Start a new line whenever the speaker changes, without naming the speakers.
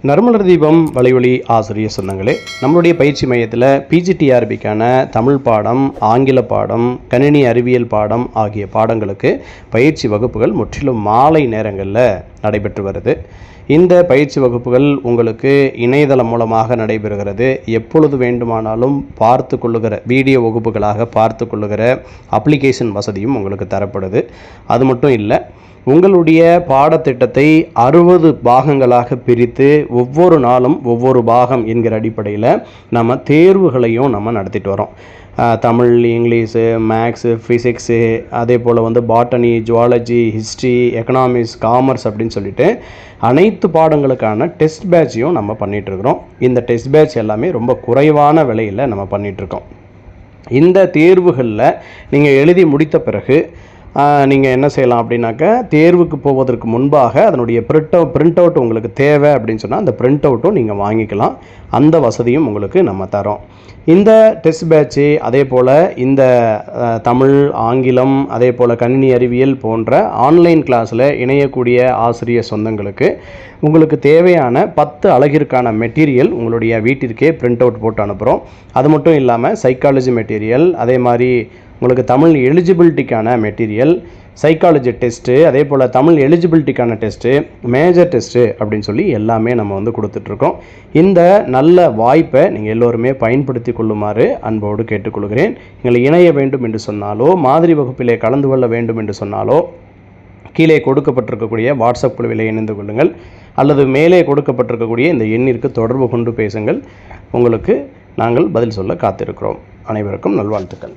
நறுமலர் தீபம் வலைவழி ஆசிரியர் சொந்தங்களே, நம்மளுடைய பயிற்சி மையத்தில் பிஜிடிஆர்பிக்கான தமிழ் பாடம், ஆங்கில பாடம், கணினி அறிவியல் பாடம் ஆகிய பாடங்களுக்கு பயிற்சி வகுப்புகள் முற்றிலும் மாலை நேரங்களில் நடைபெற்று வருது. இந்த பயிற்சி வகுப்புகள் உங்களுக்கு இணையதளம் மூலமாக நடைபெறுகிறது. எப்பொழுது வேண்டுமானாலும் பார்த்து கொள்ளுகிற வீடியோ வகுப்புகளாக பார்த்து கொள்ளுகிற அப்ளிகேஷன் வசதியும் உங்களுக்கு தரப்படுது. அது மட்டும் இல்லை, உங்களுடைய பாடத்திட்டத்தை 60 பாகங்களாக பிரித்து ஒவ்வொரு நாளும் ஒவ்வொரு பாகம் என்கிற அடிப்படையில் நம்ம தேர்வுகளையும் நம்ம நடத்திட்டு வரோம். தமிழ், இங்கிலீஷு, மேக்ஸு, ஃபிசிக்ஸு, அதே போல் botany, zoology, history, economics, commerce அப்படின்னு சொல்லிட்டு அனைத்து பாடங்களுக்கான டெஸ்ட் பேட்சையும் நம்ம பண்ணிகிட்ருக்குறோம். இந்த டெஸ்ட் பேட்ச் எல்லாமே ரொம்ப குறைவான விலையில் நம்ம பண்ணிகிட்ருக்கோம். இந்த தேர்வுகளில் நீங்கள் எழுதி முடித்த பிறகு நீங்கள் என்ன செய்யலாம் அப்படின்னாக்கா, தேர்வுக்கு போவதற்கு முன்பாக அதனுடைய பிரிண்ட் அவுட் உங்களுக்கு தேவை அப்படின்னு சொன்னால் அந்த பிரிண்ட் அவுட்டும் நீங்கள் வாங்கிக்கலாம். அந்த வசதியும் உங்களுக்கு நம்ம தரோம். இந்த டெஸ்ட் பேட்சு, அதே போல் இந்த தமிழ், ஆங்கிலம், அதே போல் கணினி அறிவியல் போன்ற ஆன்லைன் கிளாஸில் இணையக்கூடிய ஆசிரியர் சொந்தங்களுக்கு உங்களுக்கு தேவையான 10 அழகிற்கான மெட்டீரியல் உங்களுடைய வீட்டிற்கே பிரிண்ட் அவுட் போட்டு அனுப்புகிறோம். அது மட்டும் இல்லாமல் சைக்காலஜி மெட்டீரியல், அதே மாதிரி உங்களுக்கு தமிழ் எலிஜிபிலிட்டிக்கான மெட்டீரியல், சைக்காலஜி டெஸ்ட்டு, அதே போல் தமிழ் எலிஜிபிலிட்டிக்கான டெஸ்ட்டு, மேஜர் டெஸ்ட்டு அப்படின்னு சொல்லி எல்லாமே நம்ம கொடுத்துட்ருக்கோம். இந்த நல்ல வாய்ப்பை நீங்கள் எல்லோருமே பயன்படுத்தி கொள்ளுமாறு அன்போடு கேட்டுக்கொள்கிறேன். எங்களை இணைய வேண்டும் என்று சொன்னாலோ, மாதிரி வகுப்பிலே கலந்து கொள்ள வேண்டும் என்று சொன்னாலோ, கீழே கொடுக்கப்பட்டிருக்கக்கூடிய வாட்ஸ்அப் குழுவிலே இணைந்து கொள்ளுங்கள், அல்லது மேலே கொடுக்கப்பட்டிருக்கக்கூடிய இந்த எண்ணிற்கு தொடர்பு கொண்டு பேசுங்கள். உங்களுக்கு நாங்கள் பதில் சொல்ல காத்திருக்கிறோம். அனைவருக்கும் நல்வாழ்த்துக்கள்.